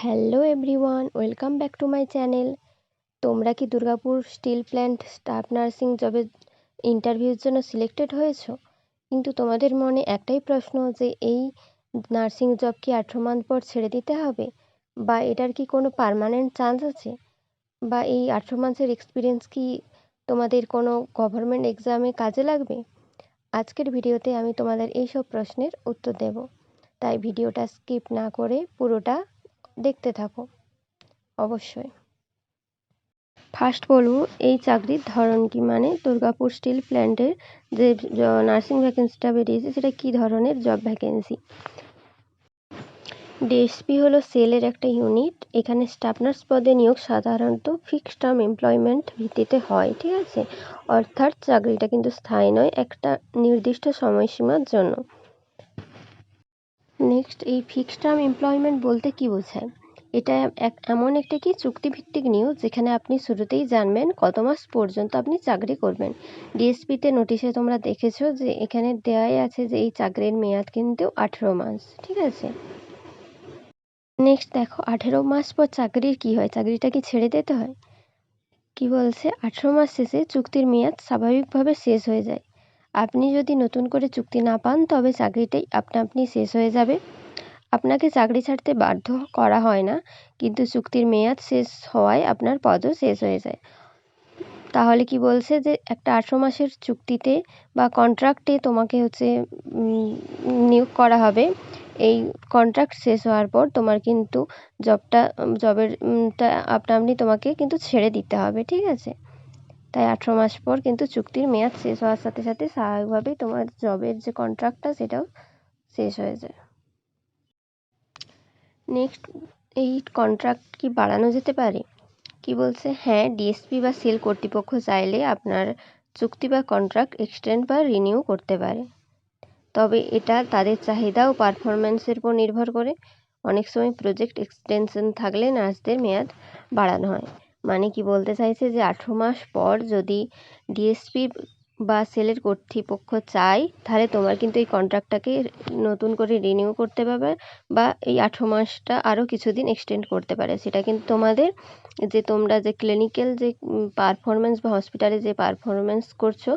Hello everyone, welcome back to my channel. তোমরা কি Durgapur steel plant staff nursing জবের ইন্টারভিউর জন্য সিলেক্টেড হয়েছো? কিন্তু তোমাদের মনে একটাই প্রশ্ন যে এই নার্সিং জব কি 18 মান্থ পর ছেড়ে দিতে হবে, বা এটার কি কোনো পার্মানেন্ট চান্স আছে, বা এই 18 মান্থসের এক্সপিরিয়েন্স কি তোমাদের কোনো গভর্নমেন্ট এক্সামে কাজে লাগবে? আজকের ভিডিওতে আমি তোমাদের এইসব প্রশ্নের উত্তর দেব, তাই ভিডিওটা স্কিপ না করে পুরোটা দেখতে থাকো অবশ্যই। ফার্স্ট বলবো এই চাকরির ধরন কি, মানে দুর্গাপুর স্টিল প্ল্যান্টের যে নার্সিং ভ্যাকেন্সিটা বেরিয়েছে সেটা কি ধরনের জব ভ্যাকেন্সি। ডিএসপি হলো সেলের একটা ইউনিট। এখানে স্টাফ নার্স পদে নিয়োগ সাধারণত ফিক্সড টার্ম এমপ্লয়মেন্ট ভিত্তিতে হয়, ঠিক আছে। অর্থাৎ চাকরিটা কিন্তু স্থায়ী নয়, একটা নির্দিষ্ট সময়সীমার জন্য। নেক্সট, এই ফিক্সড টার্ম এমপ্লয়মেন্ট বলতে কি বোঝায়? এটা এমন একটা কি চুক্তিভিত্তিক নিয়োগ যেখানে আপনি শুরুতেই জানবেন কত মাস পর্যন্ত আপনি চাকরি করবেন। ডিএসপিতে নোটিশে তোমরা দেখেছো যে এখানে দেওয়াই আছে যে এই চাকরির মেয়াদ কিন্তু 18 মাস, ঠিক আছে। নেক্সট দেখো, 18 মাস পর চাকরির কি হয়, চাকরিটা কি ছেড়ে দিতে হয়? কি বলছে, 18 মাস শেষে চুক্তির মেয়াদ স্বাভাবিকভাবে শেষ হয়ে যায়। আপনি যদি নতুন করে চুক্তি না পান তবে চাকরিটাই আপনি শেষ হয়ে যাবে। আপনাকে চাকরি ছাড়তে বাধ্য করা হয় না, কিন্তু চুক্তির মেয়াদ শেষ হওয়ায় আপনার পদও শেষ হয়ে যায়। তাহলে কি বলছে যে একটা 18 মাসের চুক্তিতে বা কন্ট্রাক্টে তোমাকে নিয়োগ করা হবে। এই কন্ট্রাক্ট শেষ হওয়ার পর তোমার কিন্তু জবের আপনি তোমাকে কিন্তু ছেড়ে দিতে হবে, ঠিক আছে। তাই 18 মাস পর কিন্তু চুক্তির মেয়াদ শেষ হওয়ার সাথে সাথে স্বাভাবিকভাবেই তোমার জবের যে কন্ট্রাক্টটা সেটাও শেষ হয়ে যায়। নেক্সট, এই কন্ট্রাক্ট কি বাড়ানো যেতে পারে? কি বলছে, হ্যাঁ, ডিএসপি বা সেল কর্তৃপক্ষ চাইলে আপনার চুক্তি বা কন্ট্রাক্ট এক্সটেন্ড বা রিনিউ করতে পারে, তবে এটা তাদের চাহিদা ও পারফরম্যান্সের উপর নির্ভর করে। অনেক সময় প্রজেক্ট এক্সটেনশন থাকলে নার্সদের মেয়াদ বাড়ানো হয়। মানে কি বলতে চাইছে যে 18 মাস পর যদি ডিএসপি বা সেলের কর্তৃপক্ষ চায় তাহলে তোমার কিন্তু এই কন্ট্রাক্টটাকে নতুন করে রিনিউ করতে পারবে, বা এই 18 মাসটা আরও কিছুদিন এক্সটেন্ড করতে পারে। সেটা কিন্তু তোমাদের তোমরা যে ক্লিনিক্যাল যে পারফরমেন্স বা হসপিটালে যে পারফরমেন্স করছো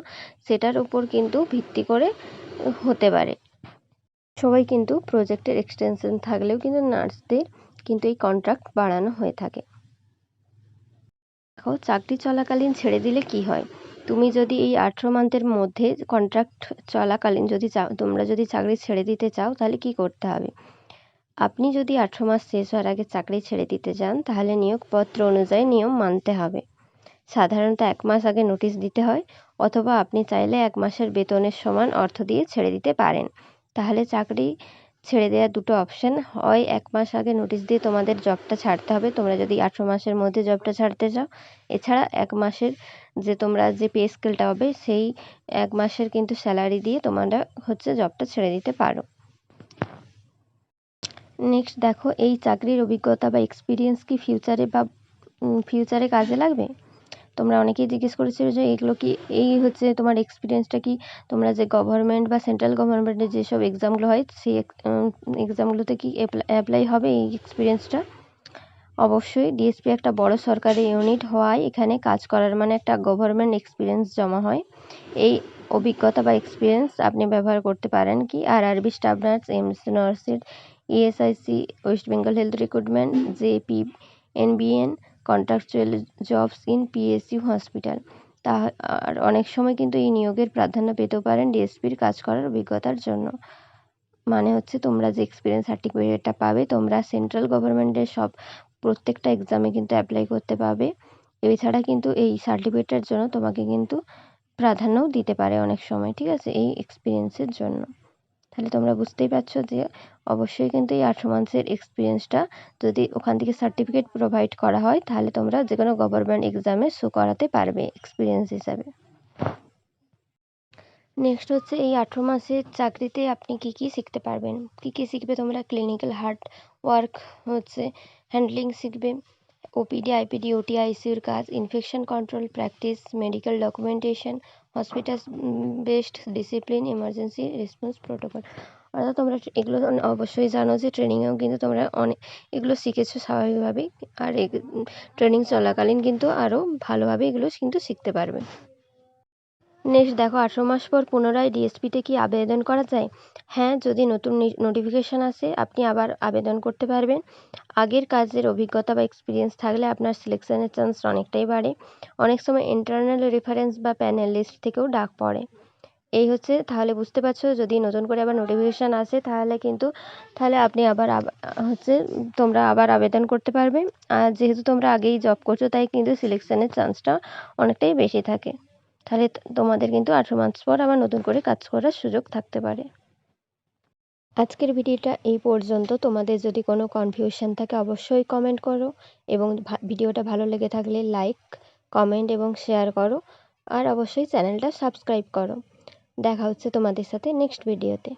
সেটার উপর কিন্তু ভিত্তি করে হতে পারে। সবাই কিন্তু প্রজেক্টের এক্সটেনশন থাকলেও কিন্তু নার্সদের কিন্তু এই কন্ট্রাক্ট বাড়ানো হয়ে থাকে। দেখো, চাকরি চলাকালীন ছেড়ে দিলে কি হয়। তুমি যদি এই 18 মান্থের মধ্যে কন্ট্রাক্ট চলাকালীন তোমরা যদি চাকরি ছেড়ে দিতে চাও তাহলে কি করতে হবে। আপনি যদি 18 মাস শেষ হওয়ার আগে চাকরি ছেড়ে দিতে চান তাহলে নিয়োগপত্র অনুযায়ী নিয়ম মানতে হবে। সাধারণত 1 মাস আগে নোটিশ দিতে হয়, অথবা আপনি চাইলে 1 মাসের বেতনের সমান অর্থ দিয়ে ছেড়ে দিতে পারেন। তাহলে চাকরি ছেড়ে দেওয়ার দুটো অপশান, হয় 1 মাস আগে নোটিশ দিয়ে তোমাদের জবটা ছাড়তে হবে তোমরা যদি 18 মাসের মধ্যে জবটা ছাড়তে চাও। এছাড়া 1 মাসের তোমরা যে পে স্কেলটা হবে সেই 1 মাসের কিন্তু স্যালারি দিয়ে তোমরা জবটা ছেড়ে দিতে পারো। নেক্সট দেখো, এই চাকরির অভিজ্ঞতা বা এক্সপিরিয়েন্স কি ফিউচারে কাজে লাগবে? তোমরা অনেকেই জিজ্ঞেস করেছো যে এগুলো কি তোমার এক্সপিরিয়েন্সটা কি তোমরা যে গভর্নমেন্ট বা সেন্ট্রাল গভর্নমেন্টের যেসব এক্সামগুলো হয় সেই এক্সামগুলোতে কি অ্যাপ্লাই হবে এই এক্সপিরিয়েন্সটা? অবশ্যই। ডিএসপি একটা বড় সরকারি ইউনিট হওয়ায় এখানে কাজ করার মানে একটা গভর্নমেন্ট এক্সপিরিয়েন্স জমা হয়। এই অভিজ্ঞতা বা এক্সপিরিয়েন্স আপনি ব্যবহার করতে পারেন কি আরআরবি স্টাফ নার্স, এমসি নার্সের, ESIC, West Bengal health recruitment, JP, NBN, contractual jobs in PSU hospital. আর অনেক সময় কিন্তু এই নিয়োগের প্রাধান্য পেতেও পারেন ডিএসপির কাজ করার অভিজ্ঞতার জন্য। মানে তোমরা যে এক্সপিরিয়েন্স সার্টিফিকেটটা পাবে তোমরা সেন্ট্রাল গভর্নমেন্টের প্রত্যেকটা এক্সামে কিন্তু অ্যাপ্লাই করতে পারবে। এছাড়া কিন্তু এই সার্টিফিকেটের জন্য তোমাকে কিন্তু প্রাধান্যও দিতে পারে অনেক সময়, ঠিক আছে, এই এক্সপিরিয়েন্সের জন্য। তাহলে তোমরা বুঝতেই পারছো যে অবশ্যই কিন্তু এই 18 মান্থসের এক্সপিরিয়েন্সটা যদি ওখান থেকে সার্টিফিকেট প্রোভাইড করা হয় তাহলে তোমরা যে কোনো গভর্নমেন্ট এক্সামে শো করাতে পারবে এক্সপিরিয়েন্স হিসাবে। নেক্সট এই 18 মাসের চাকরিতে আপনি কি কি শিখতে পারবেন। কি কি শিখবে তোমরা, ক্লিনিক্যাল হার্ড ওয়ার্ক হ্যান্ডলিং শিখবে, ওপিডি, আইপিডি, ওটি, আইসিউর কাজ, infection control practice, medical documentation, hospital based discipline, emergency response protocol. অর্থাৎ তোমরা এগুলো অবশ্যই জানো যে ট্রেনিংয়েও কিন্তু তোমরা অনেক এগুলো শিখেছো স্বাভাবিকভাবেই, আর ট্রেনিং চলাকালীন কিন্তু আরও ভালোভাবে এগুলো কিন্তু শিখতে পারবে। নেক্সট দেখো, 18 মাস পর পুনরায় ডিএসপিতে কি আবেদন করা যায়? হ্যাঁ, যদি নতুন নোটিফিকেশান আসে আপনি আবার আবেদন করতে পারবেন। আগের কাজের অভিজ্ঞতা বা এক্সপিরিয়েন্স থাকলে আপনার সিলেকশনের চান্স অনেকটাই বাড়ে। অনেক সময় ইন্টারনাল রেফারেন্স বা প্যানেল লিস্ট থেকেও ডাক পড়ে। এই হচ্ছে, তাহলে বুঝতে পারছো, যদি নতুন করে আবার নোটিফিকেশান আসে তাহলে আপনি আবার তোমরা আবার আবেদন করতে পারবে। আর যেহেতু তোমরা আগেই জব করছো তাই কিন্তু সিলেকশনের চান্সটা অনেকটাই বেশি থাকে। তাহলে তোমাদের কিন্তু 18 মাস পর আবার নতুন করে কাজ করার সুযোগ থাকতে পারে। আজকের ভিডিওটা এই পর্যন্ত। তোমাদের যদি কোনো কনফিউশন থাকে অবশ্যই কমেন্ট করো, এবং ভিডিওটা ভালো লেগে থাকলে লাইক, কমেন্ট এবং শেয়ার করো, আর অবশ্যই চ্যানেলটা সাবস্ক্রাইব করো। দেখা হচ্ছে তোমাদের সাথে নেক্সট ভিডিওতে।